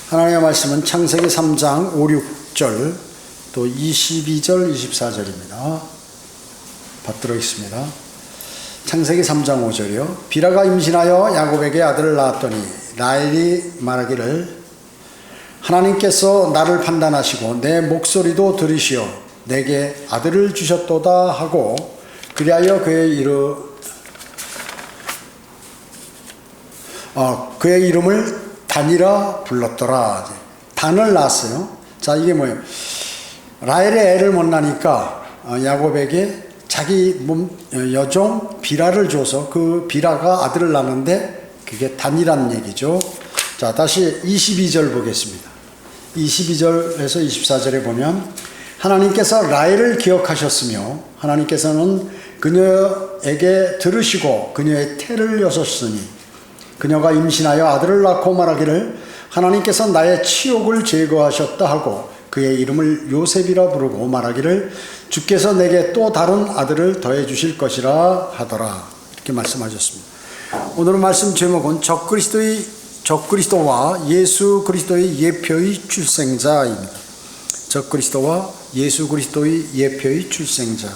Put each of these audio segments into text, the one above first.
하나님의 말씀은 창세기 3장 5, 6절 또 22절, 24절입니다. 받들어 있습니다. 창세기 3장 5절이요. 비라가 임신하여 야곱에게 아들을 낳았더니 라헬이 말하기를 하나님께서 나를 판단하시고 내 목소리도 들으시어 내게 아들을 주셨도다 하고 그리하여 그의 이름을 단이라 불렀더라. 단을 낳았어요. 자, 이게 뭐예요? 라헬의 애를 못 낳으니까 야곱에게 자기 여종 비라를 줘서 그 비라가 아들을 낳는데 그게 단이란 얘기죠. 자, 다시 22절 보겠습니다. 22절에서 24절에 보면 하나님께서 라헬을 기억하셨으며 하나님께서는 그녀에게 들으시고 그녀의 태를 여셨으니 그녀가 임신하여 아들을 낳고 말하기를 하나님께서 나의 치욕을 제거하셨다 하고 그의 이름을 요셉이라 부르고 말하기를 주께서 내게 또 다른 아들을 더해 주실 것이라 하더라. 이렇게 말씀하셨습니다. 오늘 말씀 제목은 적그리스도와 예수 그리스도의 예표의 출생자입니다. 적그리스도와 예수 그리스도의 예표의 출생자.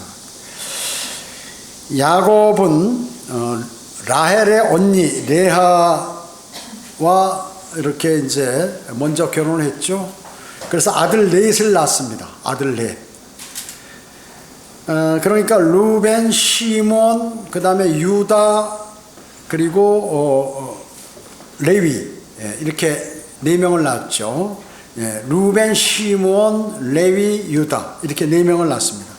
야곱은 라헬의 언니 레아와 이렇게 이제 먼저 결혼을 했죠. 그래서 아들 넷을 낳았습니다. 아들 넷. 그러니까 루벤, 시몬, 그 다음에 유다, 그리고 레위, 이렇게 네 명을 낳았죠. 루벤, 시몬, 레위, 유다 이렇게 네 명을 낳았습니다.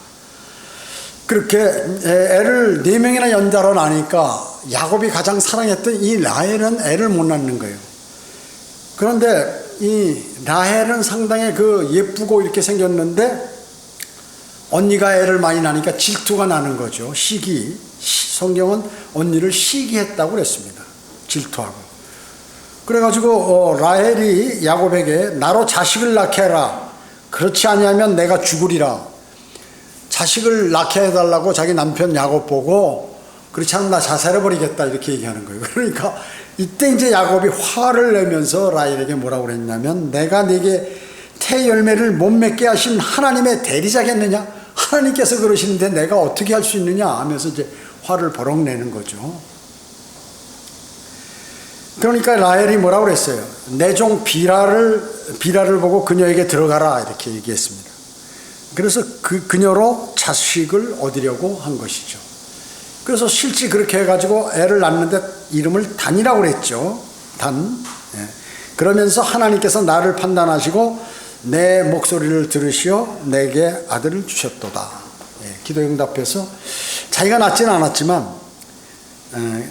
그렇게 애를 네 명이나 연달아 낳으니까 야곱이 가장 사랑했던 이 라헬은 애를 못 낳는 거예요. 그런데 이 라헬은 상당히 예쁘고 이렇게 생겼는데 언니가 애를 많이 낳으니까 질투가 나는 거죠. 시기. 성경은 언니를 시기했다고 그랬습니다. 질투하고. 그래가지고 라헬이 야곱에게 나로 자식을 낳게 해라. 그렇지 아니하면 내가 죽으리라. 자식을 낳게 해달라고 자기 남편 야곱 보고 그렇지 않으면 나 자살해버리겠다 이렇게 얘기하는 거예요. 그러니까 이때 이제 야곱이 화를 내면서 라헬에게 뭐라고 그랬냐면 내가 네게 태 열매를 못 맺게 하신 하나님의 대리자겠느냐? 하나님께서 그러시는데 내가 어떻게 할 수 있느냐 하면서 이제 화를 버럭 내는 거죠. 그러니까 라헬이 뭐라고 그랬어요? 내 종 비라를 보고 그녀에게 들어가라 이렇게 얘기했습니다. 그래서 그녀로 자식을 얻으려고 한 것이죠. 그래서 실제 그렇게 해가지고 애를 낳는데 이름을 단이라고 그랬죠. 단. 그러면서 하나님께서 나를 판단하시고 내 목소리를 들으시어 내게 아들을 주셨도다. 기도 응답해서 자기가 낳지는 않았지만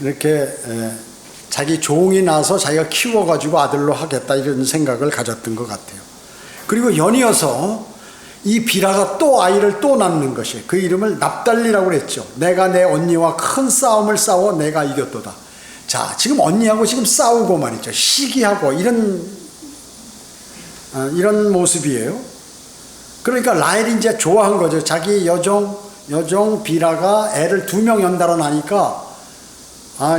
이렇게 자기 종이 나서 자기가 키워가지고 아들로 하겠다 이런 생각을 가졌던 것 같아요. 그리고 연이어서 이 비라가 또 아이를 또 낳는 것이 그 이름을 납달리라고 그랬죠. 내가 내 언니와 큰 싸움을 싸워 내가 이겼도다. 자, 지금 언니하고 지금 싸우고 말이죠. 시기하고 이런 모습이에요. 그러니까 라헬이 이제 좋아한 거죠. 자기 여종 비라가 애를 2명 연달아 낳으니까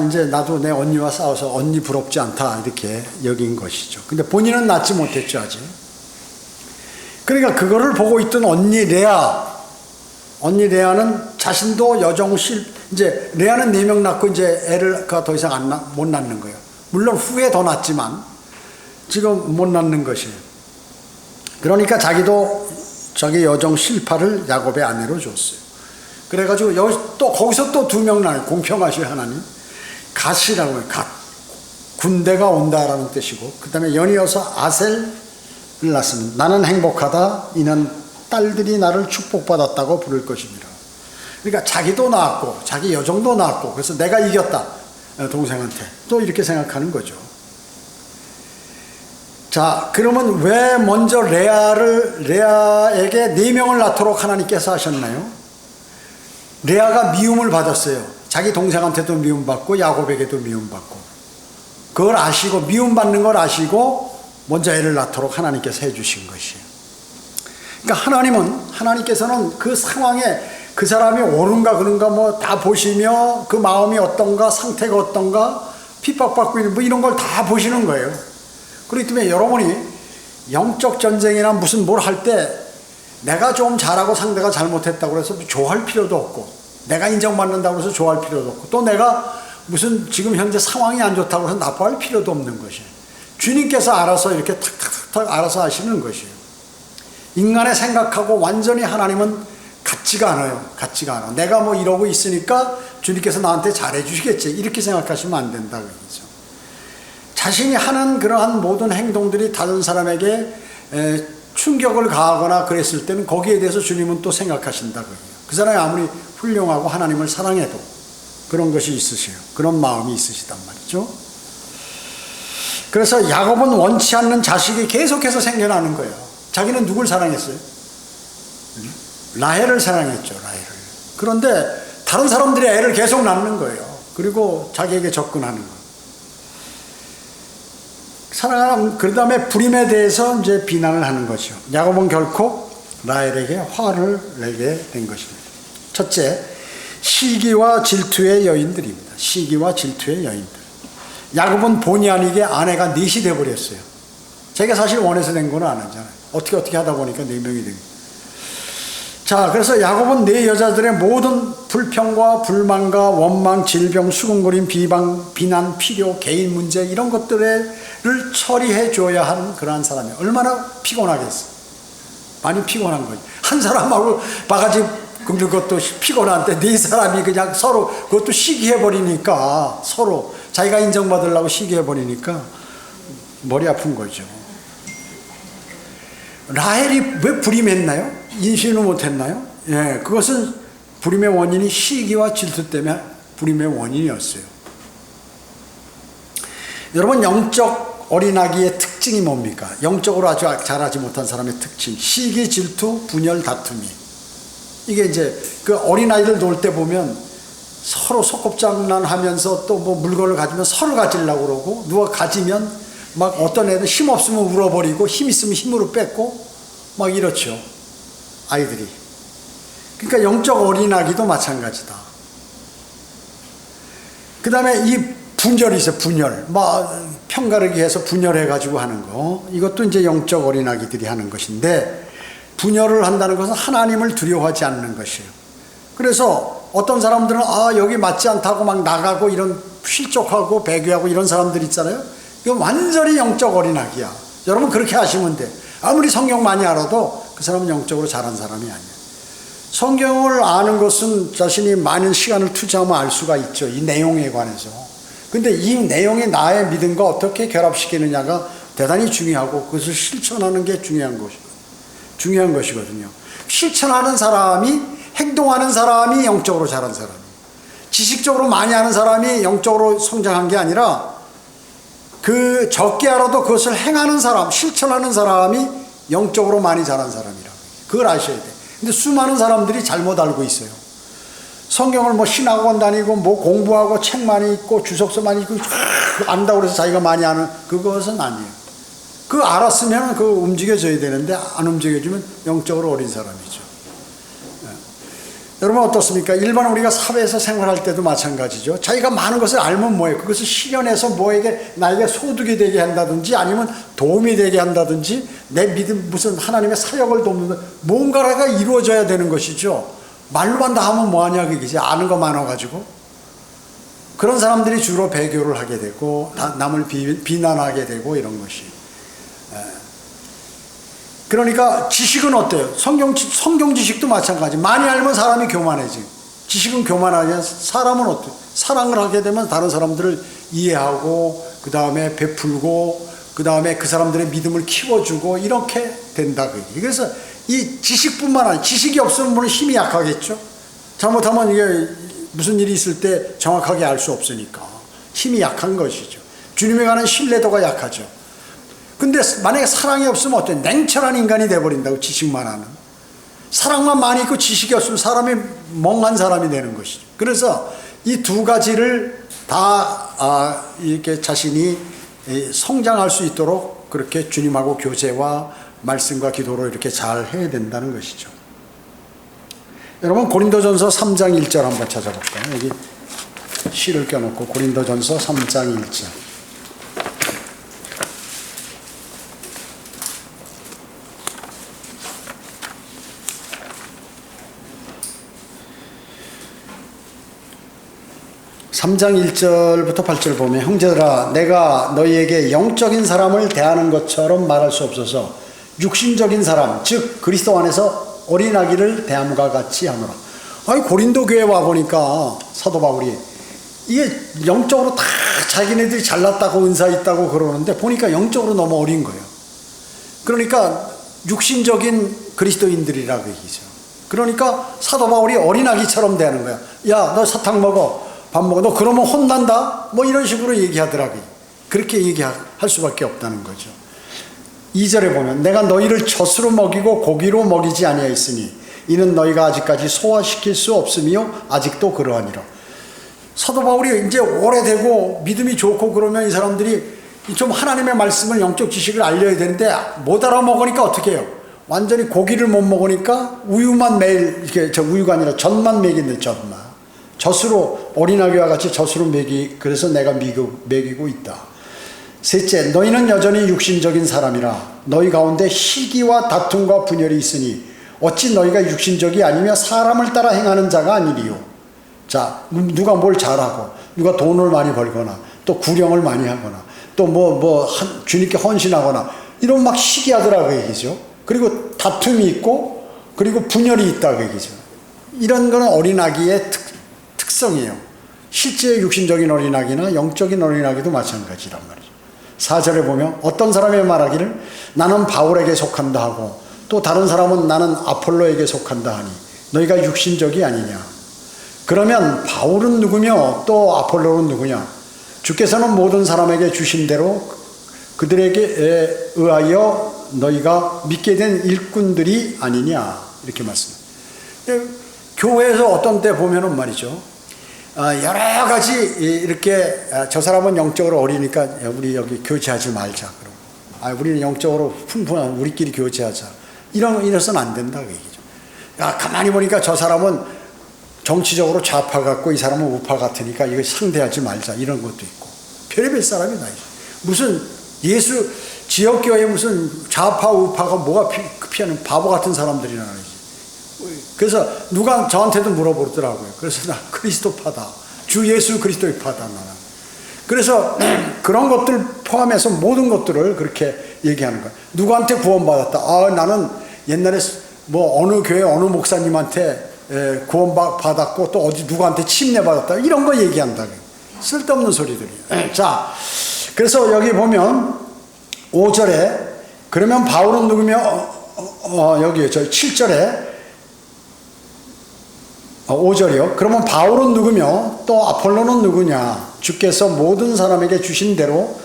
이제 나도 내 언니와 싸워서 언니 부럽지 않다 이렇게 여긴 것이죠. 근데 본인은 낳지 못했죠 아직. 그러니까 그거를 보고 있던 언니 레아는 자신도 이제 레아는 4명 낳고 이제 애를 더 이상 못 낳는 거예요. 물론 후에 더 낳았지만 지금 못 낳는 것이에요. 그러니까 자기도 자기 여종 실파를 야곱의 아내로 줬어요. 그래가지고 거기서 또 2명 낳아요. 공평하실 하나님. 갓이라고 해요. 갓. 군대가 온다라는 뜻이고 그 다음에 연이어서 아셀 낳습니다. 나는 행복하다. 이는 딸들이 나를 축복받았다고 부를 것입니다. 그러니까 자기도 낳았고 자기 여종도 낳았고 그래서 내가 이겼다. 동생한테. 또 이렇게 생각하는 거죠. 자, 그러면 왜 먼저 레아에게 4명을 낳도록 하나님께서 하셨나요? 레아가 미움을 받았어요. 자기 동생한테도 미움받고 야곱에게도 미움받고 그걸 아시고 미움받는 걸 아시고 먼저 애를 낳도록 하나님께서 해주신 것이에요. 그러니까 하나님께서는 그 상황에 그 사람이 옳은가 그런가 다 보시며 그 마음이 어떤가 상태가 어떤가 핍박받고 있는 이런 걸 다 보시는 거예요. 그렇기 때문에 여러분이 영적 전쟁이나 무슨 뭘 할 때 내가 좀 잘하고 상대가 잘못했다고 해서 좋아할 필요도 없고, 내가 인정받는다고 해서 좋아할 필요도 없고, 또 내가 무슨 지금 현재 상황이 안 좋다고 해서 나빠할 필요도 없는 것이에요. 주님께서 알아서 이렇게 탁탁탁 알아서 하시는 것이에요. 인간의 생각하고 완전히 하나님은 같지가 않아요. 같지가 않아. 내가 뭐 이러고 있으니까 주님께서 나한테 잘해 주시겠지, 이렇게 생각하시면 안 된다 그러죠. 자신이 하는 그러한 모든 행동들이 다른 사람에게 충격을 가하거나 그랬을 때는 거기에 대해서 주님은 또 생각하신다 그래요. 그 사람이 아무리 훌륭하고 하나님을 사랑해도 그런 것이 있으세요. 그런 마음이 있으시단 말이죠. 그래서 야곱은 원치 않는 자식이 계속해서 생겨나는 거예요. 자기는 누굴 사랑했어요? 라헬을 사랑했죠. 라헬을. 그런데 다른 사람들이 애를 계속 낳는 거예요. 그리고 자기에게 접근하는 거예요. 사랑하는, 그 다음에 불임에 대해서 이제 비난을 하는 거죠. 야곱은 결코 라헬에게 화를 내게 된 것입니다. 첫째, 시기와 질투의 여인들입니다. 시기와 질투의 여인들. 야곱은 본의 아니게 아내가 넷이 돼버렸어요. 자기가 사실 원해서 된 건 아니잖아요. 어떻게 하다 보니까 4명이 된 거예요. 자, 그래서 야곱은 네 여자들의 모든 불평과 불만과 원망, 질병, 수군거림, 비방, 비난, 필요, 개인 문제 이런 것들을 처리해 줘야 하는 그러한 사람이에요. 얼마나 피곤하겠어요. 많이 피곤한 거죠. 한 사람하고 바가지 긁는 것도 피곤한데 네 사람이 그냥 서로 그것도 시기해버리니까, 서로 자기가 인정받으려고 시기해버리니까 머리 아픈 거죠. 라헬이 왜 불임했나요? 인신을 못했나요? 예, 그것은 불임의 원인이 시기와 질투 때문에 불임의 원인이었어요. 여러분, 영적 어린아기의 특징이 뭡니까? 영적으로 아주 잘하지 못한 사람의 특징. 시기, 질투, 분열, 다툼이. 이게 이제 그 어린아이들 놀 때 보면 서로 소꿉장난 하면서 또 뭐 물건을 가지면 서로 가지려고 그러고, 누가 가지면 막 어떤 애들 힘 없으면 울어버리고 힘 있으면 힘으로 뺏고 막 이렇죠. 아이들이. 그러니까 영적 어린아기도 마찬가지다. 그 다음에 이 분열이 있어요. 분열. 막 편가르기 해서 분열해가지고 하는 거. 이것도 이제 영적 어린아기들이 하는 것인데, 분열을 한다는 것은 하나님을 두려워하지 않는 것이에요. 그래서 어떤 사람들은 여기 맞지 않다고 막 나가고 이런 실족하고 배교하고 이런 사람들 있잖아요. 이건 완전히 영적 어린아기야. 여러분 그렇게 하시면 돼. 아무리 성경 많이 알아도 그 사람은 영적으로 잘한 사람이 아니에요. 성경을 아는 것은 자신이 많은 시간을 투자하면 알 수가 있죠. 이 내용에 관해서. 근데 이 내용이 나의 믿음과 어떻게 결합시키느냐가 대단히 중요하고, 그것을 실천하는 게 중요한 것이거든요. 실천하는 사람이, 행동하는 사람이 영적으로 잘한 사람이에요. 지식적으로 많이 하는 사람이 영적으로 성장한 게 아니라, 그 적게 알아도 그것을 행하는 사람, 실천하는 사람이 영적으로 많이 자란 사람이라고. 그걸 아셔야 돼. 근데 수많은 사람들이 잘못 알고 있어요. 성경을 뭐 신학원 다니고 뭐 공부하고 책 많이 읽고 주석서 많이 읽고 안다고 해서 자기가 많이 아는, 그것은 아니에요. 그거 알았으면 그거 움직여져야 되는데 안 움직여주면 영적으로 어린 사람이죠. 여러분 어떻습니까? 일반 우리가 사회에서 생활할 때도 마찬가지죠. 자기가 많은 것을 알면 뭐예요? 그것을 실현해서 나에게 소득이 되게 한다든지, 아니면 도움이 되게 한다든지, 내 믿음, 무슨 하나님의 사역을 돕는, 뭔가가 이루어져야 되는 것이죠. 말로만 다 하면 뭐하냐 그게. 아는 거 많아가지고. 그런 사람들이 주로 배교를 하게 되고 남을 비난하게 되고 이런 것이. 그러니까 지식은 어때요? 성경 지식도 마찬가지. 많이 알면 사람이 교만해지. 지식은 교만하게, 사람은 어때요? 사랑을 하게 되면 다른 사람들을 이해하고, 그 다음에 베풀고, 그 다음에 그 사람들의 믿음을 키워주고, 이렇게 된다. 그래서 이 지식뿐만 아니라, 지식이 없으면 물론 힘이 약하겠죠. 잘못하면 이게 무슨 일이 있을 때 정확하게 알 수 없으니까 힘이 약한 것이죠. 주님에 관한 신뢰도가 약하죠. 근데 만약에 사랑이 없으면 어때? 냉철한 인간이 돼버린다고. 지식만 하는. 사랑만 많이 있고 지식이 없으면 사람이 멍한 사람이 되는 것이죠. 그래서 이 두 가지를 다 이렇게 자신이 성장할 수 있도록 그렇게 주님하고 교제와 말씀과 기도로 이렇게 잘 해야 된다는 것이죠. 여러분 고린도전서 3장 1절 한번 찾아볼까요? 여기 시를 껴놓고 고린도전서 3장 1절. 3장 1절부터 8절 보면 형제들아 내가 너희에게 영적인 사람을 대하는 것처럼 말할 수 없어서 육신적인 사람 즉 그리스도 안에서 어린아기를 대함과 같이 하노라. 아니 고린도 교회 와보니까 사도 바울이 이게 영적으로 다 자기네들이 잘났다고 은사 있다고 그러는데 보니까 영적으로 너무 어린 거예요. 그러니까 육신적인 그리스도인들이라고 얘기죠. 그러니까 사도 바울이 어린아기처럼 대하는 거야. 야, 너 사탕 먹어, 밥 먹어, 너 그러면 혼난다? 뭐 이런 식으로 얘기하더라고요. 그렇게 얘기할 수밖에 없다는 거죠. 2절에 보면 내가 너희를 젖으로 먹이고 고기로 먹이지 아니하였으니 이는 너희가 아직까지 소화시킬 수 없으며 아직도 그러하니라. 사도 바울이 이제 오래되고 믿음이 좋고 그러면 이 사람들이 좀 하나님의 말씀을 영적 지식을 알려야 되는데 못 알아먹으니까 어떻게 해요? 완전히 고기를 못 먹으니까 우유만 매일 이렇게 우유가 아니라 젖만 먹이는 젖만 젖으로 어린아기와 같이 젖으로 그래서 내가 먹이고 있다. 셋째 너희는 여전히 육신적인 사람이라 너희 가운데 시기와 다툼과 분열이 있으니 어찌 너희가 육신적이 아니며 사람을 따라 행하는 자가 아니리요. 자 누가 뭘 잘하고 누가 돈을 많이 벌거나 또 구령을 많이 하거나 또 주님께 헌신하거나 이런 막 시기하더라고 얘기죠. 그리고 다툼이 있고 그리고 분열이 있다고 얘기죠. 이런 거는 어린아기의 특성이에요. 실제 육신적인 어린아기나 영적인 어린아기도 마찬가지란 말이죠. 4절에 보면 어떤 사람이 말하기를 나는 바울에게 속한다 하고 또 다른 사람은 나는 아폴로에게 속한다 하니 너희가 육신적이 아니냐. 그러면 바울은 누구며 또 아폴로는 누구냐. 주께서는 모든 사람에게 주신 대로 그들에게 의하여 너희가 믿게 된 일꾼들이 아니냐 이렇게 말씀합니다. 교회에서 어떤 때 보면은 말이죠. 여러 가지 이렇게 저 사람은 영적으로 어리니까 우리 여기 교제하지 말자. 그럼 우리는 영적으로 풍부한 우리끼리 교제하자. 이래서는 안 된다고 얘기죠. 가만히 보니까 저 사람은 정치적으로 좌파 같고 이 사람은 우파 같으니까 이거 상대하지 말자 이런 것도 있고 별의별 사람이 다 있어요. 무슨 예수 지역교회에 무슨 좌파 우파가 뭐가 피하는 바보 같은 사람들이나 그래서 누가 저한테도 물어보더라고요. 그래서 나 그리스도파다. 주 예수 그리스도의 파다 나는. 그래서 그런 것들 포함해서 모든 것들을 그렇게 얘기하는 거예요. 누구한테 구원받았다. 나는 옛날에 어느 교회 어느 목사님한테 구원받았고 또 어디 누구한테 침례받았다. 이런 거 얘기한다. 쓸데없는 소리들이에요. 자, 그래서 여기 보면 5절에 그러면 바울은 누구며 여기 저 7절에 5절이요. 그러면 바울은 누구며 또 아폴로는 누구냐. 주께서 모든 사람에게 주신 대로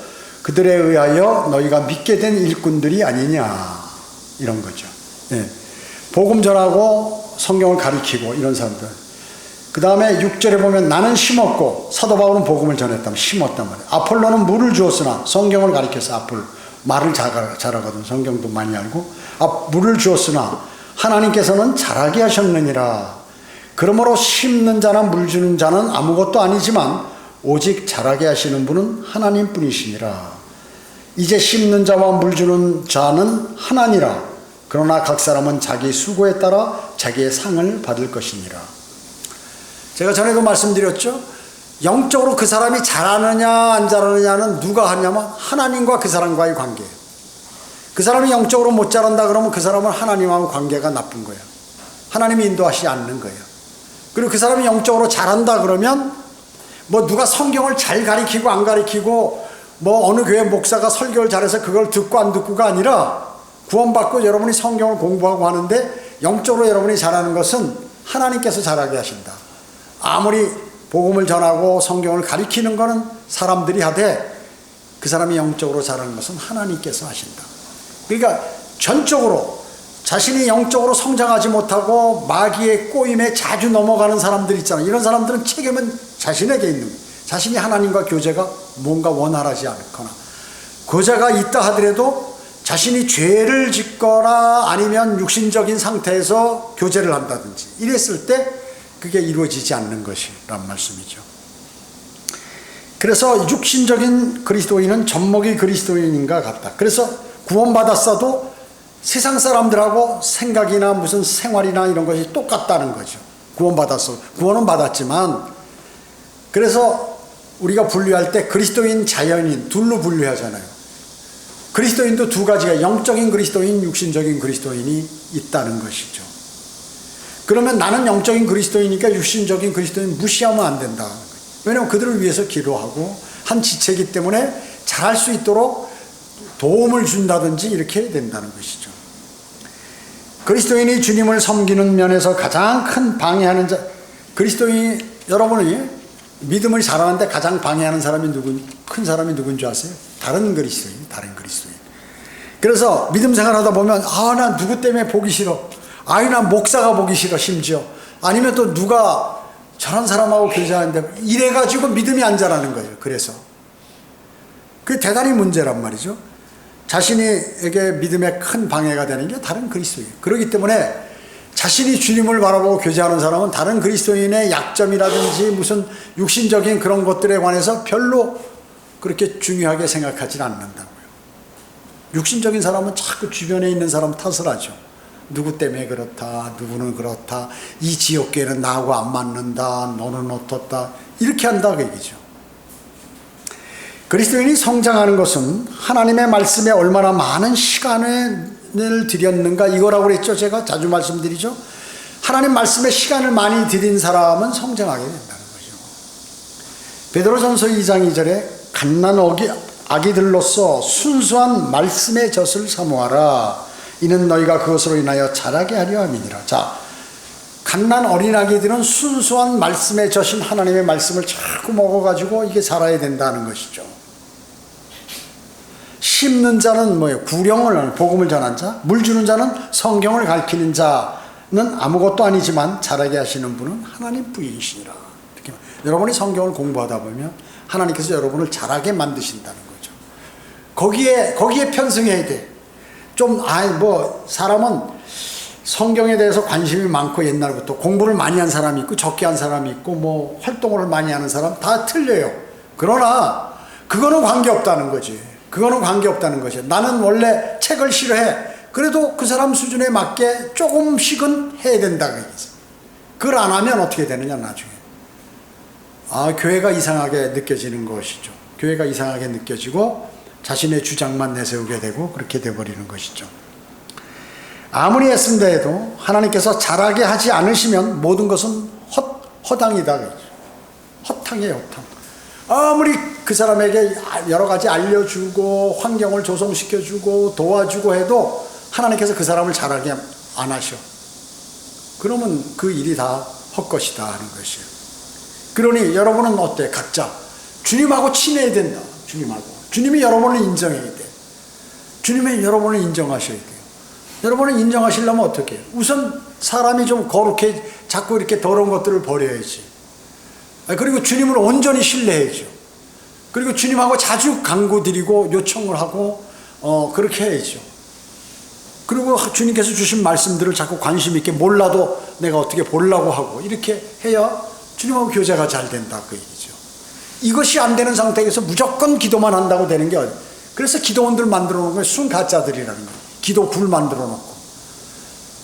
그들에 의하여 너희가 믿게 된 일꾼들이 아니냐. 이런 거죠. 네. 복음 전하고 성경을 가리키고 이런 사람들. 그 다음에 6절에 보면 나는 심었고 사도 바울은 복음을 전했다면 심었단 말이에요. 아폴로는 물을 주었으나 성경을 가리켜서 아폴로 말을 잘하거든. 성경도 많이 알고 물을 주었으나 하나님께서는 자라게 하셨느니라. 그러므로 심는 자나 물 주는 자는 아무것도 아니지만 오직 자라게 하시는 분은 하나님뿐이시니라. 이제 심는 자와 물 주는 자는 하나니라. 그러나 각 사람은 자기 수고에 따라 자기의 상을 받을 것이니라. 제가 전에도 말씀드렸죠. 영적으로 그 사람이 잘하느냐 안 잘하느냐는 누가 하냐면 하나님과 그 사람과의 관계예요. 그 사람이 영적으로 못 잘한다 그러면 그 사람은 하나님하고 관계가 나쁜 거예요. 하나님이 인도하시지 않는 거예요. 그리고 그 사람이 영적으로 잘한다 그러면 누가 성경을 잘 가리키고 안 가리키고 어느 교회 목사가 설교를 잘해서 그걸 듣고 안 듣고가 아니라 구원받고 여러분이 성경을 공부하고 하는데 영적으로 여러분이 잘하는 것은 하나님께서 잘하게 하신다. 아무리 복음을 전하고 성경을 가리키는 것은 사람들이 하되 그 사람이 영적으로 잘하는 것은 하나님께서 하신다. 그러니까 전적으로 자신이 영적으로 성장하지 못하고 마귀의 꼬임에 자주 넘어가는 사람들 있잖아요. 이런 사람들은 책임은 자신에게 있는 거예요. 자신이 하나님과 교제가 뭔가 원활하지 않거나 교제가 있다 하더라도 자신이 죄를 짓거나 아니면 육신적인 상태에서 교제를 한다든지 이랬을 때 그게 이루어지지 않는 것이란 말씀이죠. 그래서 육신적인 그리스도인은 젖먹이 그리스도인인가 같다. 그래서 구원받았어도 세상 사람들하고 생각이나 무슨 생활이나 이런 것이 똑같다는 거죠. 구원받았어. 구원은 받았지만 그래서 우리가 분류할 때 그리스도인, 자연인 둘로 분류하잖아요. 그리스도인도 두 가지가 영적인 그리스도인, 육신적인 그리스도인이 있다는 것이죠. 그러면 나는 영적인 그리스도인이니까 육신적인 그리스도인 무시하면 안 된다. 왜냐하면 그들을 위해서 기도하고 한 지체이기 때문에 잘할 수 있도록 도움을 준다든지 이렇게 해야 된다는 것이죠. 그리스도인이 주님을 섬기는 면에서 가장 큰 방해하는 그리스도인이, 여러분이 믿음을 잘하는데 가장 방해하는 사람이 큰 사람이 누군지 아세요? 다른 그리스도인. 그래서 믿음 생활하다 보면 난 누구 때문에 보기 싫어. 난 목사가 보기 싫어. 심지어 아니면 또 누가 저런 사람하고 교제하는데 이래가지고 믿음이 안 자라는 거예요. 그래서 그게 대단히 문제란 말이죠. 자신에게 믿음에 큰 방해가 되는 게 다른 그리스도인. 그렇기 때문에 자신이 주님을 바라보고 교제하는 사람은 다른 그리스도인의 약점이라든지 무슨 육신적인 그런 것들에 관해서 별로 그렇게 중요하게 생각하지 않는다고요. 육신적인 사람은 자꾸 주변에 있는 사람 탓을 하죠. 누구 때문에 그렇다, 누구는 그렇다, 이 지옥계는 나하고 안 맞는다, 너는 어떻다, 이렇게 한다 그 얘기죠. 그리스도인이 성장하는 것은 하나님의 말씀에 얼마나 많은 시간을 들였는가 이거라고 그랬죠. 제가 자주 말씀드리죠. 하나님 말씀에 시간을 많이 들인 사람은 성장하게 된다는 거죠. 베드로전서 2장 2절에 갓난 아기들로서 순수한 말씀의 젖을 사모하라. 이는 너희가 그것으로 인하여 자라게 하려 함이니라. 자, 갓난 어린아기들은 순수한 말씀의 젖인 하나님의 말씀을 자꾸 먹어가지고 이게 자라야 된다는 것이죠. 심는 자는 뭐예요? 구령을, 복음을 전한 자. 물 주는 자는 성경을 가르치는 자는 아무것도 아니지만 자라게 하시는 분은 하나님 분이시니라. 여러분이 성경을 공부하다 보면 하나님께서 여러분을 자라게 만드신다는 거죠. 거기에 편승해야 돼. 사람은 성경에 대해서 관심이 많고 옛날부터 공부를 많이 한 사람이 있고 적게 한 사람이 있고 활동을 많이 하는 사람 다 틀려요. 그러나 그거는 관계없다는 거지. 나는 원래 책을 싫어해. 그래도 그 사람 수준에 맞게 조금씩은 해야 된다 그 얘기죠. 그걸 안 하면 어떻게 되느냐 나중에. 교회가 이상하게 느껴지는 것이죠. 교회가 이상하게 느껴지고 자신의 주장만 내세우게 되고 그렇게 돼버리는 것이죠. 아무리 애쓴다 해도 하나님께서 자라게 하지 않으시면 모든 것은 허당이다. 허탕이에요, 허탕. 아무리 그 사람에게 여러 가지 알려주고 환경을 조성시켜주고 도와주고 해도 하나님께서 그 사람을 자라게 안 하셔. 그러면 그 일이 다 헛것이다 하는 것이에요. 그러니 여러분은 어때? 각자 주님하고 친해야 된다. 주님이 여러분을 인정해야 돼. 주님이 여러분을 인정하셔야 돼요. 여러분을 인정하시려면 어떻게 해요? 우선 사람이 좀 거룩해 자꾸 이렇게 더러운 것들을 버려야지. 그리고 주님을 온전히 신뢰해야죠. 그리고 주님하고 자주 간구드리고 요청을 하고 그렇게 해야죠. 그리고 주님께서 주신 말씀들을 자꾸 관심 있게 몰라도 내가 어떻게 보려고 하고 이렇게 해야 주님하고 교제가 잘 된다 그 얘기죠. 이것이 안 되는 상태에서 무조건 기도만 한다고 되는 게 어디예요? 그래서 기도원들 만들어 놓은 게 순가짜들이라는 거예요. 기도굴 만들어 놓고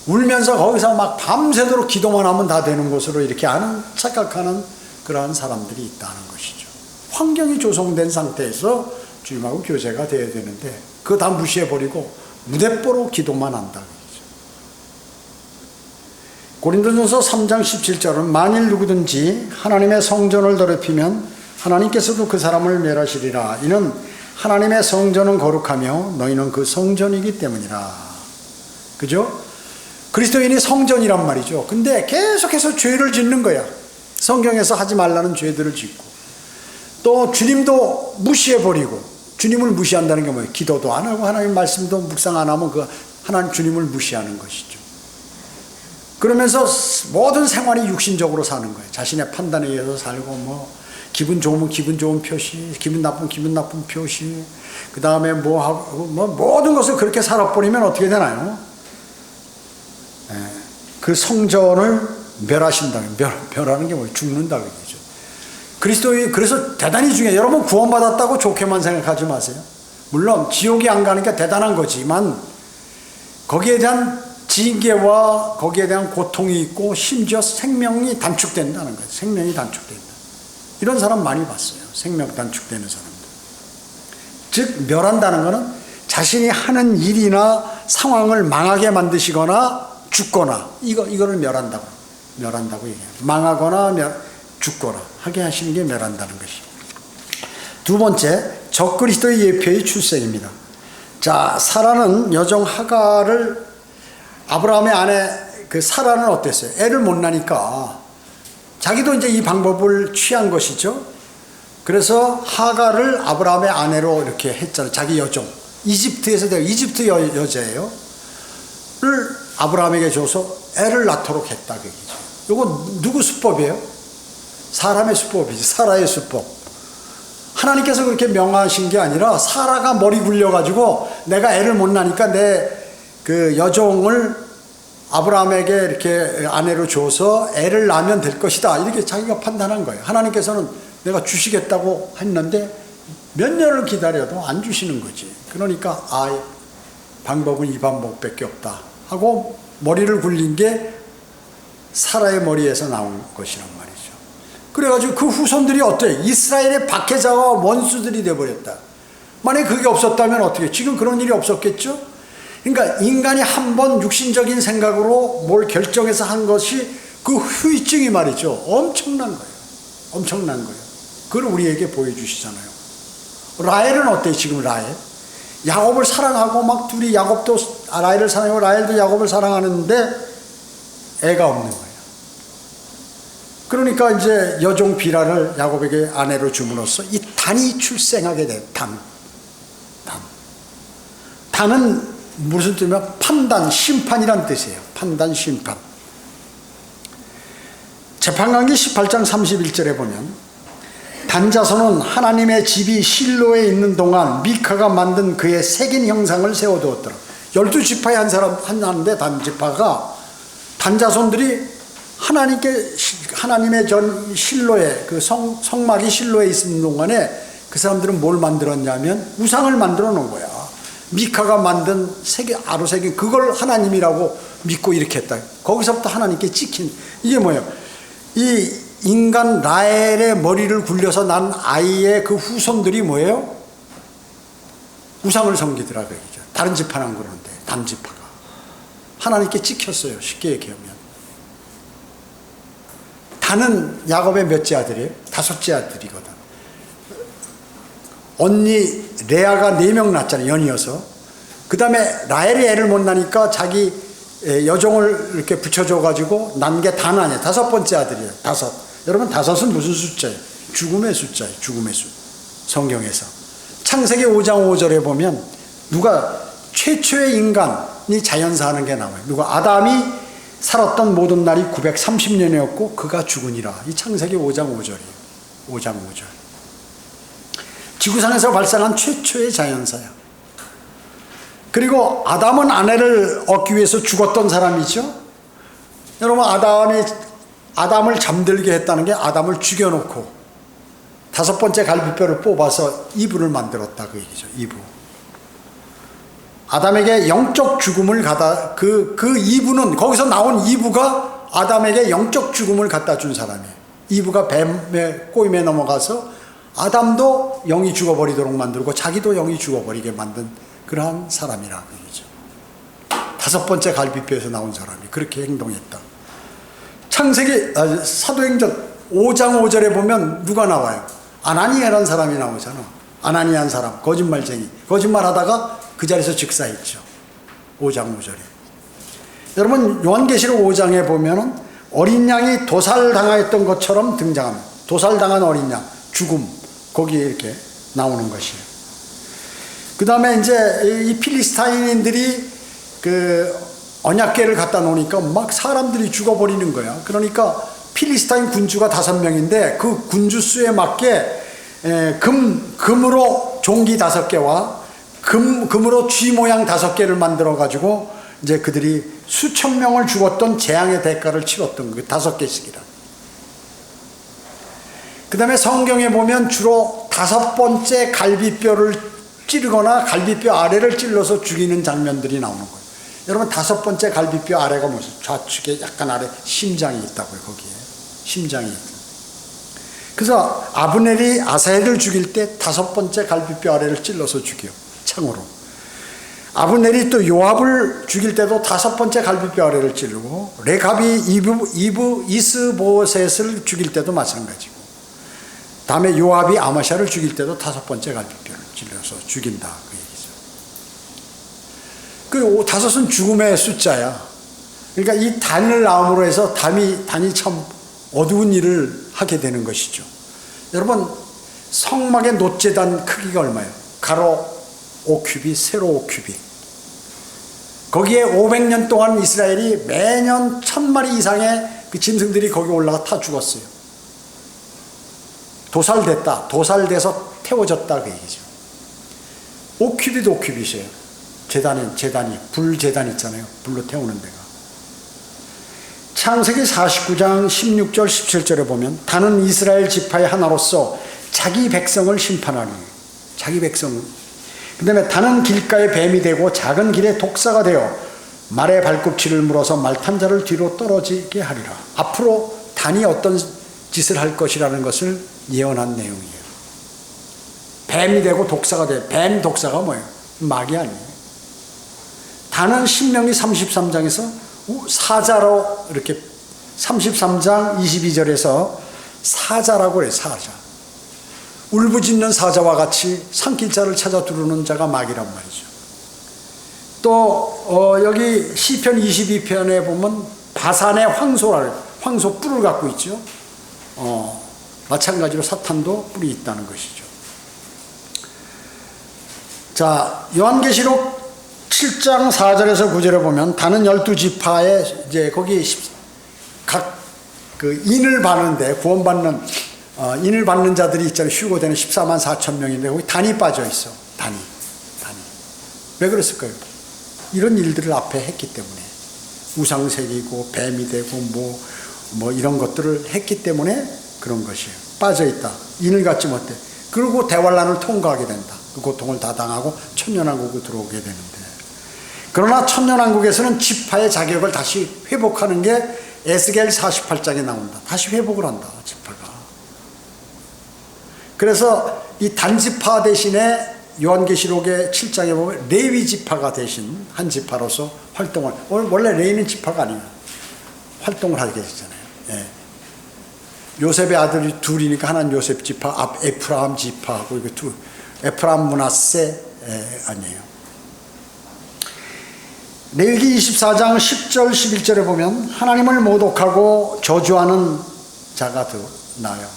울면서 거기서 막 밤새도록 기도만 하면 다 되는 것으로 이렇게 착각하는 그러한 사람들이 있다는 것이죠. 환경이 조성된 상태에서 주님하고 교제가 돼야 되는데 그거 다 무시해버리고 무대뽀로 기도만 한다. 고린도전서 3장 17절은 만일 누구든지 하나님의 성전을 더럽히면 하나님께서도 그 사람을 멸하시리라. 이는 하나님의 성전은 거룩하며 너희는 그 성전이기 때문이라. 그죠? 그리스도인이 성전이란 말이죠. 근데 계속해서 죄를 짓는 거야. 성경에서 하지 말라는 죄들을 짓고 또 주님도 무시해버리고, 주님을 무시한다는 게 뭐예요? 기도도 안 하고 하나님 말씀도 묵상 안 하면 그 하나님 주님을 무시하는 것이죠. 그러면서 모든 생활이 육신적으로 사는 거예요. 자신의 판단에 의해서 살고 기분 좋으면 기분 좋은 표시, 기분 나쁘면 기분 나쁜 표시, 그 다음에 모든 것을 그렇게 살아버리면 어떻게 되나요? 그 성전을 멸하신다. 멸하는 게 뭐예요? 죽는다 그러죠. 그리스도의 그래서 대단히 중요해요. 여러분 구원받았다고 좋게만 생각하지 마세요. 물론 지옥에 안 가는 게 대단한 거지만 거기에 대한 징계와 거기에 대한 고통이 있고 심지어 생명이 단축된다는 거예요. 생명이 단축된다. 이런 사람 많이 봤어요. 생명 단축되는 사람들. 즉 멸한다는 것은 자신이 하는 일이나 상황을 망하게 만드시거나 죽거나 이거를 멸한다고 얘기해요. 망하거나 죽거나 하게 하시는 게 멸한다는 것이에요. 두 번째, 적그리스도의 예표의 출생입니다. 자, 사라는 여종 하갈을 아브라함의 아내 그 사라는 어땠어요? 애를 못 낳으니까 자기도 이제 이 방법을 취한 것이죠. 그래서 하갈을 아브라함의 아내로 이렇게 했잖아요. 자기 여종. 이집트에서 이집트 여자예요. 를 아브라함에게 줘서 애를 낳도록 했다 그 얘기죠. 이거 누구 수법이에요? 사람의 수법이지. 사라의 수법. 하나님께서 그렇게 명하신 게 아니라 사라가 머리 굴려가지고 내가 애를 못 낳으니까 내 그 여종을 아브라함에게 이렇게 아내로 줘서 애를 낳으면 될 것이다. 이렇게 자기가 판단한 거예요. 하나님께서는 내가 주시겠다고 했는데 몇 년을 기다려도 안 주시는 거지. 그러니까 방법은 이 방법밖에 없다 하고 머리를 굴린 게 사라의 머리에서 나온 것이란 말이죠. 그래가지고 그 후손들이 어때요? 이스라엘의 박해자와 원수들이 돼버렸다. 만약에 그게 없었다면 어떻게? 지금 그런 일이 없었겠죠? 그러니까 인간이 한 번 육신적인 생각으로 뭘 결정해서 한 것이 그 후유증이 말이죠. 엄청난 거예요. 엄청난 거예요. 그걸 우리에게 보여주시잖아요. 라헬은 어때요? 지금 라헬? 야곱을 사랑하고 막 둘이 야곱도 라헬을 사랑하고 라헬도 야곱을 사랑하는데 애가 없는 거예요. 그러니까 이제 여종 비라를 야곱에게 아내로 줌으로써 이 단이 출생하게 된 단은 무슨 뜻이냐면 판단, 심판이란 뜻이에요. 판단, 심판. 재판관기 18장 31절에 보면 단자손은 하나님의 집이 실로에 있는 동안 미카가 만든 그의 새긴 형상을 세워두었더라. 12지파의 한 사람 하나인데 단지파가 단자손들이 하나님의 전 실로에 그 성막이 실로에 있는 동안에 그 사람들은 뭘 만들었냐면 우상을 만들어 놓은 거야. 미카가 만든 아로새긴 그걸 하나님이라고 믿고 이렇게 했다. 거기서부터 하나님께 찍힌 이게 뭐예요? 이 인간 라헬의 머리를 굴려서 난 아이의 그 후손들이 뭐예요? 우상을 섬기더라 그 얘기죠. 다른 지파는 안 그러는데 단지파가 하나님께 찍혔어요. 쉽게 얘기하면 단은 야곱의 몇째 아들이에요? 5째 아들이거든. 언니 레아가 4명 낳았잖아요. 연이어서. 그 다음에 라헬이 애를 못 낳으니까 자기 여종을 이렇게 붙여줘가지고 난 게 단 아니에요. 5번째 아들이에요. 5. 여러분 5은 무슨 숫자예요? 죽음의 숫자예요. 죽음의 숫. 성경에서. 창세기 5장 5절에 보면 누가 최초의 인간이 자연사하는 게 나와요. 누가 아담이 살았던 모든 날이 930년이었고 그가 죽으니라. 이 창세기 5장 5절이에요. 5장 5절. 지구상에서 발생한 최초의 자연사야. 그리고 아담은 아내를 얻기 위해서 죽었던 사람이죠. 여러분 아담을 잠들게 했다는 게 아담을 죽여놓고 5번째 갈비뼈를 뽑아서 이브를 만들었다 그 얘기죠. 이브. 아담에게 영적 죽음을 그 이브는 거기서 나온 이브가 아담에게 영적 죽음을 갖다 준 사람이에요. 이브가 뱀의 꼬임에 넘어가서 아담도 영이 죽어버리도록 만들고 자기도 영이 죽어버리게 만든 그러한 사람이라고 얘기죠. 5번째 갈비뼈에서 나온 사람이 그렇게 행동했다. 사도행전 5장 5절에 보면 누가 나와요? 아나니아라는 사람이 나오잖아. 아나니아한 사람, 거짓말쟁이. 거짓말하다가 그 자리에서 즉사했죠. 5장 5절에. 여러분 요한계시록 5장에 보면은 어린 양이 도살당하였던 것처럼 등장합니다. 도살당한 어린 양, 죽음. 거기에 이렇게 나오는 것이에요. 그 다음에 이제 이 필리스타인인들이 그 언약궤를 갖다 놓으니까 막 사람들이 죽어버리는 거야. 그러니까 필리스타인 군주가 5명인데 그 군주 수에 맞게 금으로 종기 5개와 금으로 쥐 모양 5개를 만들어 가지고 이제 그들이 수천 명을 죽었던 재앙의 대가를 치렀던 그 5개씩이라. 그 다음에 성경에 보면 주로 5번째 갈비뼈를 찌르거나 갈비뼈 아래를 찔러서 죽이는 장면들이 나오는 거예요. 여러분 5번째 갈비뼈 아래가 무슨 좌측에 약간 아래 심장이 있다고요. 거기에 심장이 있어요. 그래서 아브넬이 아사헬을 죽일 때 5번째 갈비뼈 아래를 찔러서 죽여, 창으로. 아브넬이 또 요압을 죽일 때도 5번째 갈비뼈 아래를 찌르고, 레갑이 이스보셋을 죽일 때도 마찬가지고, 다음에 요압이 아마샤를 죽일 때도 5번째 갈비뼈를 찔러서 죽인다, 그 얘기죠. 그 5은 죽음의 숫자야. 그러니까 이 단을 나옴으로 해서 단이 참 어두운 일을 하게 되는 것이죠. 여러분, 성막의 놋제단 크기가 얼마예요? 가로 5큐빗, 세로 5큐빗. 거기에 500년 동안 이스라엘이 매년 1000마리 이상의 그 짐승들이 거기 올라가 타 죽었어요. 도살됐다. 도살돼서 태워졌다, 그 얘기죠. 5큐빗, 5큐빗이에요. 재단이, 불재단 있잖아요. 불로 태우는 데가. 창세기 49장 16절 17절에 보면 단은 이스라엘 지파의 하나로서 자기 백성을 심판하니, 자기 백성. 그 다음에 단은 길가에 뱀이 되고 작은 길에 독사가 되어 말의 발꿈치를 물어서 말 탄 자를 뒤로 떨어지게 하리라. 앞으로 단이 어떤 짓을 할 것이라는 것을 예언한 내용이에요. 뱀이 되고 독사가 돼요. 뱀 독사가 뭐예요? 막이 아니에요. 단은 신명기 33장에서 사자로, 이렇게 33장 22절에서 사자라고 해요. 사자. 울부짖는 사자와 같이 산길자를 찾아 두르는 자가 막이란 말이죠. 또 여기 시편 22편에 보면 바산의 황소 뿔을 갖고 있죠. 마찬가지로 사탄도 뿔이 있다는 것이죠. 자, 요한계시록 7장 4절에서 9절에 보면 단은 12지파에 이제 거기 각 그 인을 받는데 구원받는 인을 받는 자들이 있잖아요. 휴거되는 14만 4천 명인데 거기 단이 빠져 있어. 단이. 왜 그랬을까요? 이런 일들을 앞에 했기 때문에. 우상 새기고 뱀이 되고 뭐 이런 것들을 했기 때문에 그런 것이에요. 빠져 있다. 인을 갖지 못해. 그리고 대환란을 통과하게 된다. 그 고통을 다 당하고 천년왕국으로 들어오게 되는데, 그러나 천년왕국에서는 지파의 자격을 다시 회복하는 게 에스겔 48장에 나온다. 다시 회복을 한다, 지파가. 그래서 이 단지파 대신에 요한계시록의 7장에 보면 레위 지파가 대신 한 지파로서 활동을, 원래 레위는 지파가 아니에요. 활동을 하게 되잖아요. 예. 요셉의 아들이 둘이니까 하나는 요셉 지파, 에프라임 지파하고 이거 둘, 에프라임 므낫세 아니에요. 레위기 24장 10절 11절에 보면 하나님을 모독하고 저주하는 자가 나요.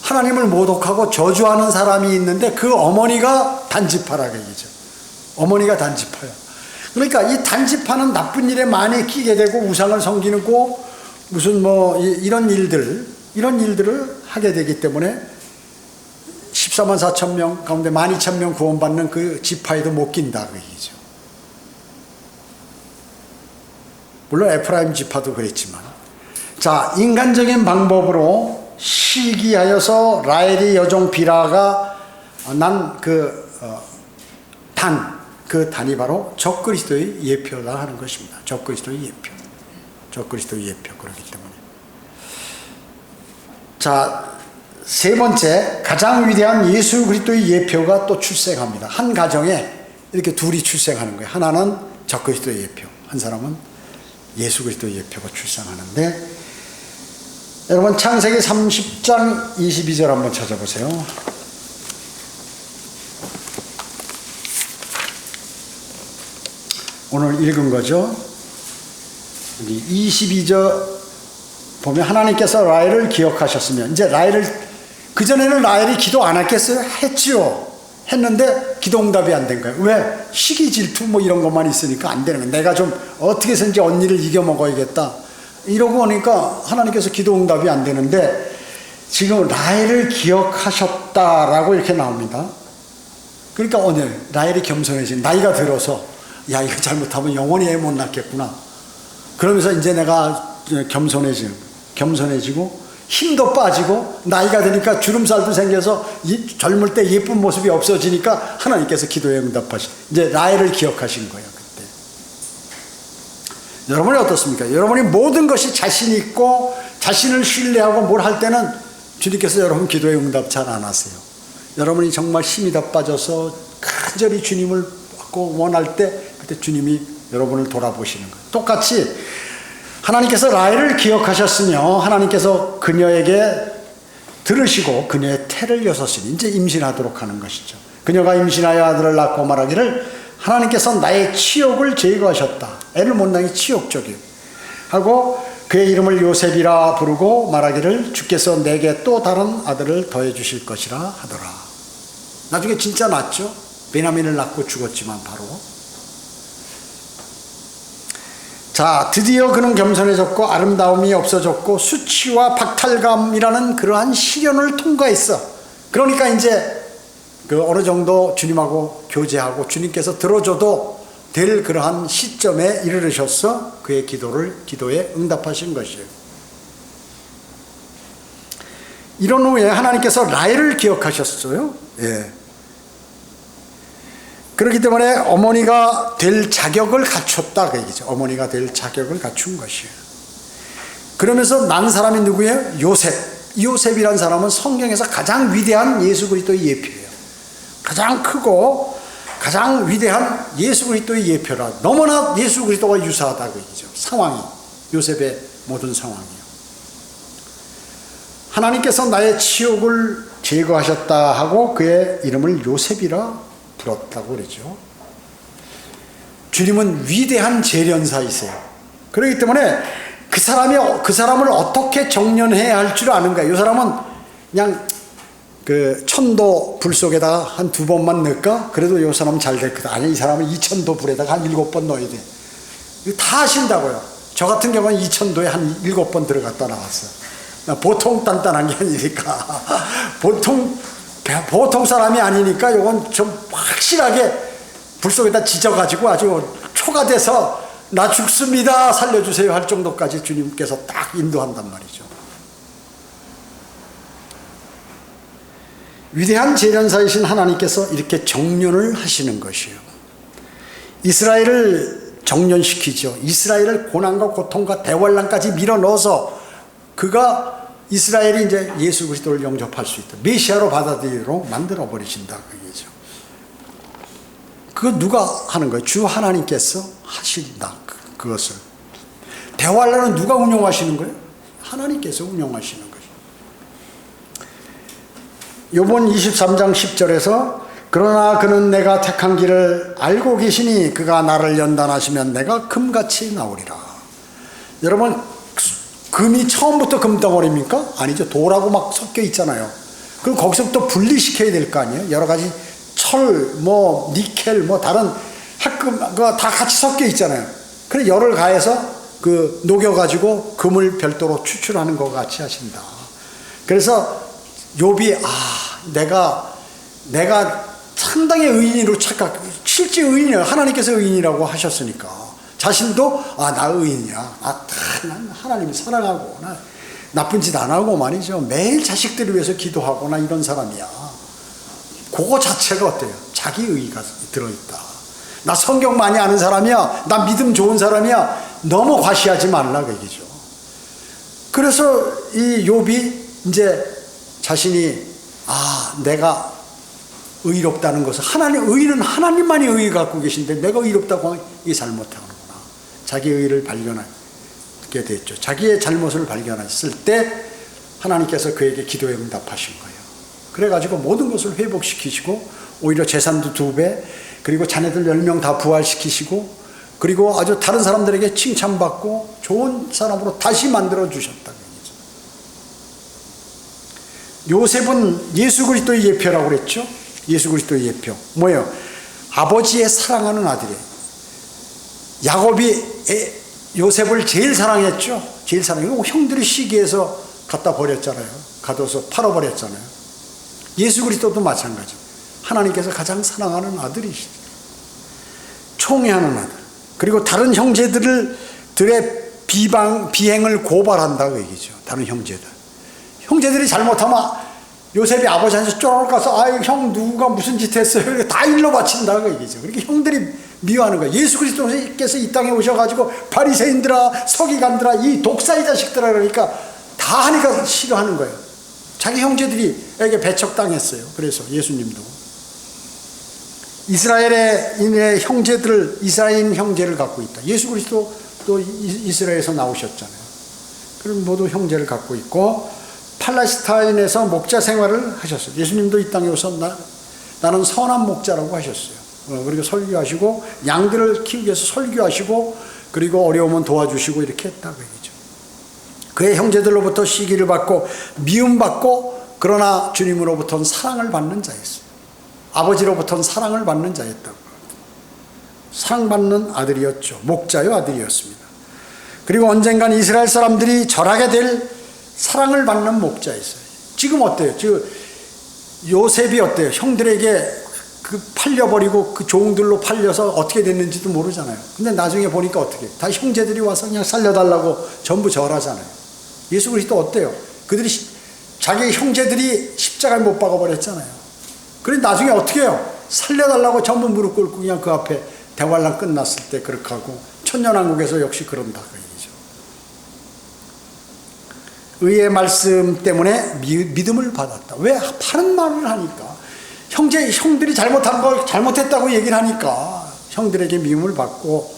하나님을 모독하고 저주하는 사람이 있는데 그 어머니가 단지파라고 얘기죠. 어머니가 단지파예요. 그러니까 이 단지파는 나쁜 일에 많이 끼게 되고 우상을 섬기고 무슨 이런 일들을 하게 되기 때문에 14만 4천 명 가운데 12,000명 구원받는 그 지파에도 못 낀다, 그 얘기죠. 물론 에프라임 지파도 그랬지만. 자, 인간적인 방법으로 시기하여서 라헬이 여종 비라가 난 그 단이 바로 적그리스도의 예표다 하는 것입니다. 적그리스도의 예표. 적그리스도의 예표. 그렇기 때문에. 자, 세 번째, 가장 위대한 예수 그리스도의 예표가 또 출생합니다. 한 가정에 이렇게 둘이 출생하는 거예요. 하나는 적그리스도의 예표, 한 사람은 예수 그리스도의 예표가 출생하는데, 여러분 창세기 30장 22절 한번 찾아보세요. 오늘 읽은 거죠. 여기 22절 보면 하나님께서 라헬을 기억하셨으며, 이제 라헬을, 그전에는 라헬이 기도 안 했겠어요? 했지요. 했는데 기도 응답이 안 된 거예요. 왜? 시기 질투 이런 것만 있으니까 안 되는 거예요. 내가 좀 어떻게 해서든지 언니를 이겨 먹어야겠다 이러고 오니까 하나님께서 기도 응답이 안 되는데, 지금 라헬을 기억하셨다라고 이렇게 나옵니다. 그러니까 오늘 라헬이 겸손해진, 나이가 들어서 야, 이거 잘못하면 영원히 애 못 낳겠구나. 그러면서 이제 내가 겸손해지고 힘도 빠지고 나이가 드니까 주름살도 생겨서 젊을 때 예쁜 모습이 없어지니까 하나님께서 기도에 응답하신, 이제 라헬을 기억하신 거예요. 그때 여러분이 어떻습니까? 여러분이 모든 것이 자신 있고 자신을 신뢰하고 뭘 할 때는 주님께서 여러분 기도에 응답 잘 안 하세요. 여러분이 정말 힘이 다 빠져서 간절히 주님을 받고 원할 때 그때 주님이 여러분을 돌아보시는 거예요. 똑같이 하나님께서 라헬을 기억하셨으며 하나님께서 그녀에게 들으시고 그녀의 태를 여섰으니 이제 임신하도록 하는 것이죠. 그녀가 임신하여 아들을 낳고 말하기를 하나님께서 나의 치욕을 제거하셨다. 애를 못 낳기 치욕적이에요. 하고 그의 이름을 요셉이라 부르고 말하기를 주께서 내게 또 다른 아들을 더해 주실 것이라 하더라. 나중에 진짜 낳죠. 베냐민을 낳고 죽었지만 바로. 자, 드디어 그는 겸손해졌고 아름다움이 없어졌고 수치와 박탈감이라는 그러한 시련을 통과했어. 그러니까 이제 그 어느 정도 주님하고 교제하고 주님께서 들어줘도 될 그러한 시점에 이르르셔서 그의 기도에 응답하신 것이에요. 이런 후에 하나님께서 라헬을 기억하셨어요. 예. 그렇기 때문에 어머니가 될 자격을 갖췄다 그 얘기죠. 어머니가 될 자격을 갖춘 것이에요. 그러면서 난 사람이 누구예요? 요셉. 요셉이란 사람은 성경에서 가장 위대한 예수 그리스도의 예표예요. 가장 크고 가장 위대한 예수 그리스도의 예표라. 너무나 예수 그리스도와 유사하다 그 얘기죠. 상황이, 요셉의 모든 상황이요. 하나님께서 나의 치욕을 제거하셨다 하고 그의 이름을 요셉이라 불었다고 그러죠. 주님은 위대한 재련사이세요. 그렇기 때문에 그 사람을 어떻게 정련해야 할 줄 아는 거예요. 이 사람은 그냥 그 천도 불 속에다가 한 2번만 넣을까? 그래도 이 사람은 잘 될 거다. 아니, 이 사람은 2000도 불에다가 한 7번 넣어야 돼. 이거 다 하신다고요. 저 같은 경우는 2000도에 한 7번 들어갔다 나왔어요. 보통 단단한 게 아니니까. 보통 사람이 아니니까 이건 좀 확실하게 불 속에다 지져가지고 아주 초가 돼서 나 죽습니다. 살려주세요 할 정도까지 주님께서 딱 인도한단 말이죠. 위대한 재련사이신 하나님께서 이렇게 정련을 하시는 것이에요. 이스라엘을 정련시키죠. 이스라엘을 고난과 고통과 대환란까지 밀어넣어서 그가 이스라엘이 이제 예수 그리스도를 영접할 수 있다. 메시아로 받아들이도록 만들어 버리신다 그 얘기죠. 그거 누가 하는 거예요? 주 하나님께서 하신다. 그것을. 대환란은 누가 운영하시는 거예요? 하나님께서 운영하시는 거예요. 요번 23장 10절에서 그러나 그는 내가 택한 길을 알고 계시니 그가 나를 연단하시면 내가 금같이 나오리라. 여러분, 금이 처음부터 금덩어리입니까? 아니죠. 돌하고 막 섞여 있잖아요. 그럼 거기서부터 분리시켜야 될 거 아니에요? 여러 가지 철, 니켈, 다른 합금과 다 같이 섞여 있잖아요. 그래 열을 가해서 그 녹여가지고 금을 별도로 추출하는 것 같이 하신다. 그래서 욥이 내가 상당히 의인으로 실제 의인이에요. 하나님께서 의인이라고 하셨으니까 자신도 나 의인이야. 난 하나님을 사랑하고 나 나쁜 짓 안 하고 말이죠. 매일 자식들을 위해서 기도하고 나 이런 사람이야. 그거 자체가 어때요? 자기 의의가 들어있다. 나 성경 많이 아는 사람이야. 나 믿음 좋은 사람이야. 너무 과시하지 말라 그 얘기죠. 그래서 이 욥이 이제 자신이 내가 의롭다는 것을 의인은 하나님만이 의의 갖고 계신데 내가 의롭다고 하면 이게 잘못하는구나. 자기 의의를 발견하게 됐죠. 자기의 잘못을 발견했을 때 하나님께서 그에게 기도에 응답하신 거예요. 그래가지고 모든 것을 회복시키시고 오히려 재산도 2배, 그리고 자녀들 10명 다 부활시키시고, 그리고 아주 다른 사람들에게 칭찬받고 좋은 사람으로 다시 만들어 주셨다. 요셉은 예수 그리스도의 예표라고 그랬죠. 예수 그리스도의 예표. 뭐예요? 아버지의 사랑하는 아들이에요. 야곱이 요셉을 제일 사랑했죠. 제일 사랑했고 형들이 시기해서 갖다 버렸잖아요. 가둬서 팔아버렸잖아요. 예수 그리스도도 마찬가지. 하나님께서 가장 사랑하는 아들이시죠. 총애하는 아들. 그리고 다른 형제들의 비행을 고발한다고 얘기죠. 다른 형제들이 잘못하면 요셉이 아버지한테 쪼르륵 가서 형 누가 무슨 짓 했어요? 다 일러 바친다고 얘기죠. 그렇게 형들이 미워하는 거예요. 예수 그리스도께서 이 땅에 오셔가지고 바리새인들아 서기관들아 이 독사의 자식들아 그러니까 다 하니까 싫어하는 거예요. 자기 형제들이에게 배척당했어요. 그래서 예수님도 이스라엘의 형제들, 이스라엘 형제를 갖고 있다. 예수 그리스도 또 이스라엘에서 나오셨잖아요. 그럼 모두 형제를 갖고 있고 팔레스타인에서 목자 생활을 하셨어요. 예수님도 이 땅에 오셔서 나는 선한 목자라고 하셨어요. 그리고 설교하시고 양들을 키우기 위해서 설교하시고 그리고 어려우면 도와주시고 이렇게 했다고 얘기죠. 그의 형제들로부터 시기를 받고 미움받고 그러나 주님으로부터는 사랑을 받는 자였어요. 아버지로부터는 사랑을 받는 자였다고. 사랑받는 아들이었죠. 목자의 아들이었습니다. 그리고 언젠간 이스라엘 사람들이 절하게 될 사랑을 받는 목자였어요. 지금 어때요? 지금 요셉이 어때요? 형들에게 그 팔려버리고 그 종들로 팔려서 어떻게 됐는지도 모르잖아요. 근데 나중에 보니까 어떻게 다 형제들이 와서 그냥 살려달라고 전부 절하잖아요. 예수 그리스도 어때요? 그들이 자기 형제들이 십자가에 못 박아버렸잖아요. 그런데 나중에 어떻게 해요? 살려달라고 전부 무릎 꿇고 그냥 그 앞에 대환란 끝났을 때 그렇게 하고 천년왕국에서 역시 그런다 그 얘기죠. 의의 말씀 때문에 믿음을 받았다. 왜? 바른 말을 하니까. 형들이 잘못한 걸 잘못했다고 얘기를 하니까 형들에게 미움을 받고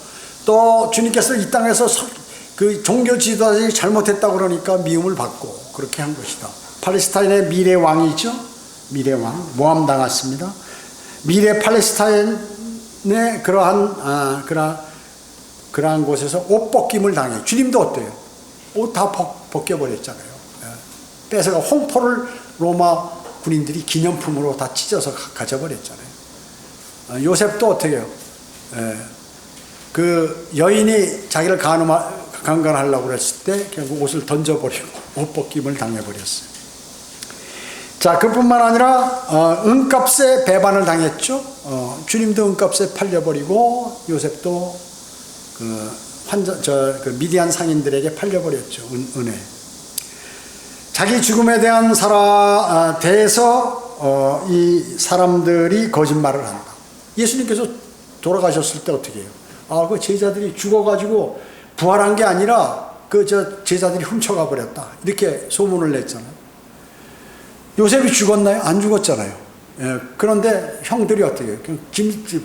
또 주님께서 이 땅에서 그 종교 지도자들이 잘못했다고 그러니까 미움을 받고 그렇게 한 것이다. 팔레스타인의 미래 왕이죠. 미래 왕 모함 당했습니다. 미래 팔레스타인의 그러한 곳에서 옷 벗김을 당해. 주님도 어때요? 옷 다 벗겨버렸잖아요. 뺏어가 홍포를 로마 군인들이 기념품으로 다 찢어서 가져버렸잖아요. 요셉도 어떻게 해요? 그 여인이 자기를 강간하려고 그랬을 때 결국 옷을 던져버리고 옷 벗김을 당해버렸어요. 자, 그뿐만 아니라 은값에 배반을 당했죠. 주님도 은값에 팔려버리고 요셉도 그 미디안 상인들에게 팔려버렸죠. 은혜. 자기 죽음에 대한 대해서 이 사람들이 거짓말을 한다. 예수님께서 돌아가셨을 때 어떻게 해요? 그 제자들이 죽어가지고 부활한 게 아니라 제자들이 훔쳐가 버렸다. 이렇게 소문을 냈잖아요. 요셉이 죽었나요? 안 죽었잖아요. 그런데 형들이 어떻게 해요?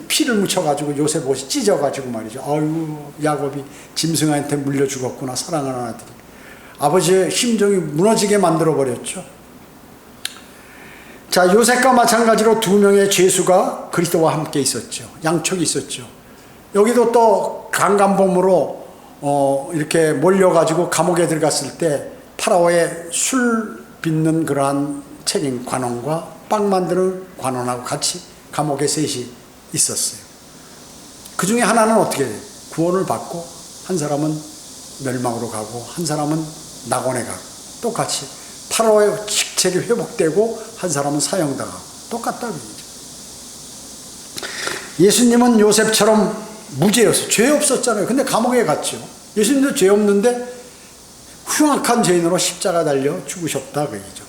피를 묻혀가지고 요셉 옷이 찢어가지고 말이죠. 아유, 야곱이 짐승한테 물려 죽었구나. 사랑하는 아들이. 아버지의 심정이 무너지게 만들어버렸죠. 자, 요셉과 마찬가지로 두 명의 죄수가 그리스도와 함께 있었죠. 양쪽이 있었죠. 여기도 또 강간범으로 이렇게 몰려가지고 감옥에 들어갔을 때 파라오의 술 빚는 그러한 책임 관원과 빵 만드는 관원하고 같이 감옥에 셋이 있었어요. 그 중에 하나는 어떻게 돼요? 구원을 받고 한 사람은 멸망으로 가고 한 사람은 낙원에 가고 똑같이 파라오의 직책이 회복되고 한 사람은 사형당하고 똑같다고 얘기죠. 예수님은 요셉처럼 무죄였어요. 죄 없었잖아요. 근데 감옥에 갔죠. 예수님도 죄 없는데 흉악한 죄인으로 십자가 달려 죽으셨다 그 얘기죠.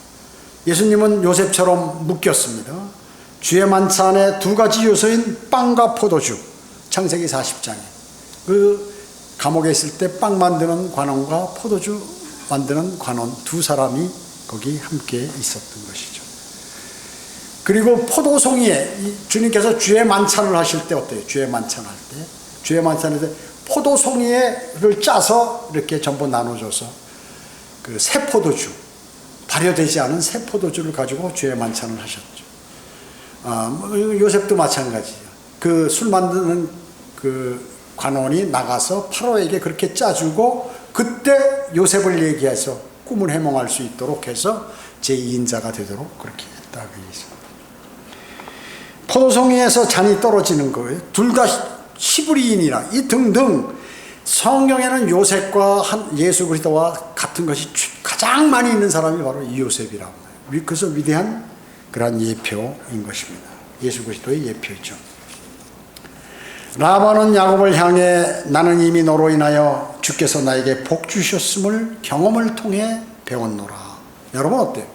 예수님은 요셉처럼 묶였습니다. 주의 만찬의 두 가지 요소인 빵과 포도주, 창세기 40장에 그 감옥에 있을 때 빵 만드는 관원과 포도주 만드는 관원 두 사람이 거기 함께 있었던 것이죠. 그리고 포도송이에 주님께서 주의 만찬을 하실 때 어때요? 주의 만찬할 때 주의 만찬할 때 포도송이를 짜서 이렇게 전부 나눠줘서 그 새 포도주, 발효되지 않은 새 포도주를 가지고 주의 만찬을 하셨죠. 요셉도 마찬가지예요. 그 술 만드는 그 관원이 나가서 파로에게 그렇게 짜주고 그때 요셉을 얘기해서 꿈을 해몽할 수 있도록 해서 제2인자가 되도록 그렇게 했다 그 얘기죠. 포도송이에서 잔이 떨어지는 거예요. 둘 다 시브리인이라 이 등등 성경에는 요셉과 예수 그리스도와 같은 것이 가장 많이 있는 사람이 바로 이 요셉이라고 해요. 그래서 위대한 그러한 예표인 것입니다. 예수 그리스도의 예표죠. 라반은 야곱을 향해 나는 이미 너로 인하여 주께서 나에게 복 주셨음을 경험을 통해 배웠노라. 여러분 어때요?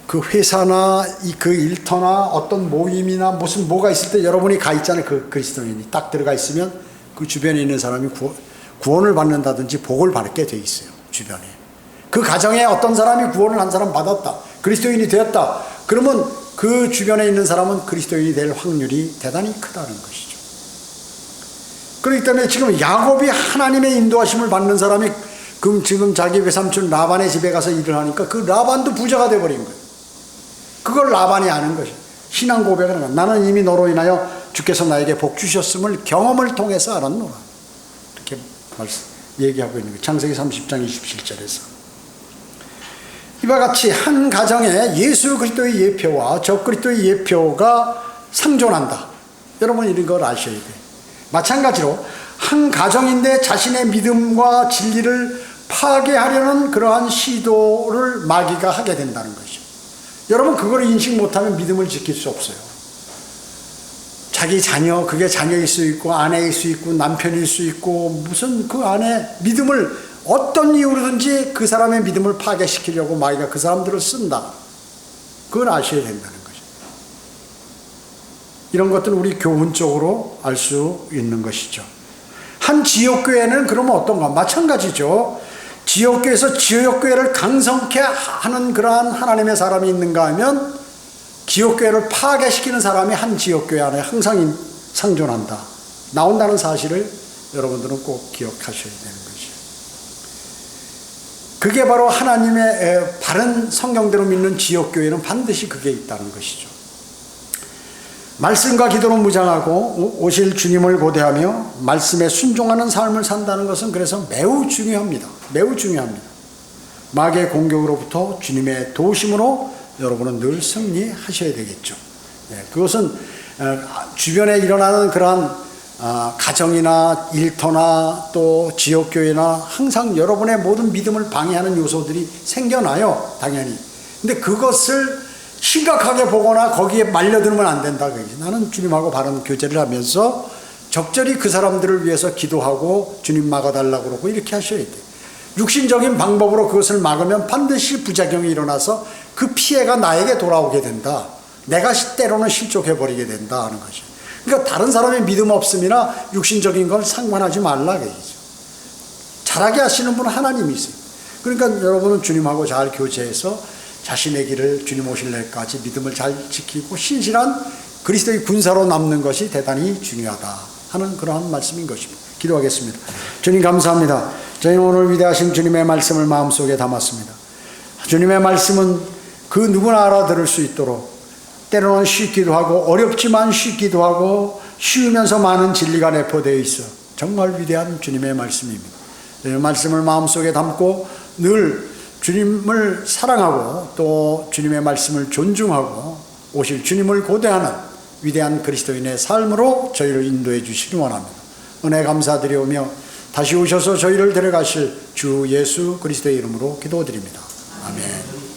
그 회사나 그 일터나 어떤 모임이나 무슨 뭐가 있을 때 여러분이 가 있잖아요. 그 그리스도인이 딱 들어가 있으면 그 주변에 있는 사람이 구원을 받는다든지 복을 받게 돼 있어요. 주변에. 그 가정에 어떤 사람이 구원을 한 사람 받았다. 그리스도인이 되었다. 그러면 그 주변에 있는 사람은 그리스도인이 될 확률이 대단히 크다는 것이죠. 그렇기 때문에 지금 야곱이 하나님의 인도하심을 받는 사람이 지금 자기 외삼촌 라반의 집에 가서 일을 하니까 그 라반도 부자가 돼버린 거예요. 그걸 라반이 아는 것이에요. 신앙 고백을 하는 거예요. 나는 이미 너로 인하여 주께서 나에게 복 주셨음을 경험을 통해서 알았노라. 이렇게 얘기하고 있는 거예요. 창세기 30장 27절에서. 이와 같이 한 가정에 예수 그리스도의 예표와 적그리스도의 예표가 상존한다. 여러분 이런 걸 아셔야 돼요. 마찬가지로 한 가정인데 자신의 믿음과 진리를 파괴하려는 그러한 시도를 마귀가 하게 된다는 것이죠. 여러분 그걸 인식 못하면 믿음을 지킬 수 없어요. 자기 자녀, 그게 자녀일 수 있고 아내일 수 있고 남편일 수 있고 무슨 그 안에 믿음을 어떤 이유로든지 그 사람의 믿음을 파괴시키려고 마귀가 그 사람들을 쓴다. 그걸 아셔야 된다는 거죠. 이런 것들은 우리 교훈적으로 알 수 있는 것이죠. 한 지역교회는 그러면 어떤가? 마찬가지죠. 지역교회에서 지역교회를 강성케 하는 그러한 하나님의 사람이 있는가 하면 지역교회를 파괴시키는 사람이 한 지역교회 안에 항상 상존한다. 나온다는 사실을 여러분들은 꼭 기억하셔야 되는 거죠. 그게 바로 하나님의 바른 성경대로 믿는 지역교회는 반드시 그게 있다는 것이죠. 말씀과 기도로 무장하고 오실 주님을 고대하며 말씀에 순종하는 삶을 산다는 것은 그래서 매우 중요합니다. 매우 중요합니다. 마귀의 공격으로부터 주님의 도우심으로 여러분은 늘 승리하셔야 되겠죠. 그것은 주변에 일어나는 그러한 가정이나 일터나 또 지역교회나 항상 여러분의 모든 믿음을 방해하는 요소들이 생겨나요. 당연히. 근데 그것을 심각하게 보거나 거기에 말려들면 안 된다. 나는 주님하고 바른 교제를 하면서 적절히 그 사람들을 위해서 기도하고 주님 막아달라고 그러고 이렇게 하셔야 돼요. 육신적인 방법으로 그것을 막으면 반드시 부작용이 일어나서 그 피해가 나에게 돌아오게 된다. 내가 때로는 실족해버리게 된다 하는 것이죠. 그러니까 다른 사람의 믿음 없음이나 육신적인 걸 상관하지 말라 그러죠. 잘하게 하시는 분은 하나님이세요. 그러니까 여러분은 주님하고 잘 교제해서 자신의 길을 주님 오실 날까지 믿음을 잘 지키고 신실한 그리스도의 군사로 남는 것이 대단히 중요하다 하는 그러한 말씀인 것입니다. 기도하겠습니다. 주님 감사합니다. 저희는 오늘 위대하신 주님의 말씀을 마음속에 담았습니다. 주님의 말씀은 그 누구나 알아들을 수 있도록 때로는 쉽기도 하고 어렵지만 쉽기도 하고 쉬우면서 많은 진리가 내포되어 있어 정말 위대한 주님의 말씀입니다. 이 말씀을 마음속에 담고 늘 주님을 사랑하고 또 주님의 말씀을 존중하고 오실 주님을 고대하는 위대한 그리스도인의 삶으로 저희를 인도해 주시기 원합니다. 은혜 감사드리오며 다시 오셔서 저희를 데려가실 주 예수 그리스도의 이름으로 기도드립니다. 아멘.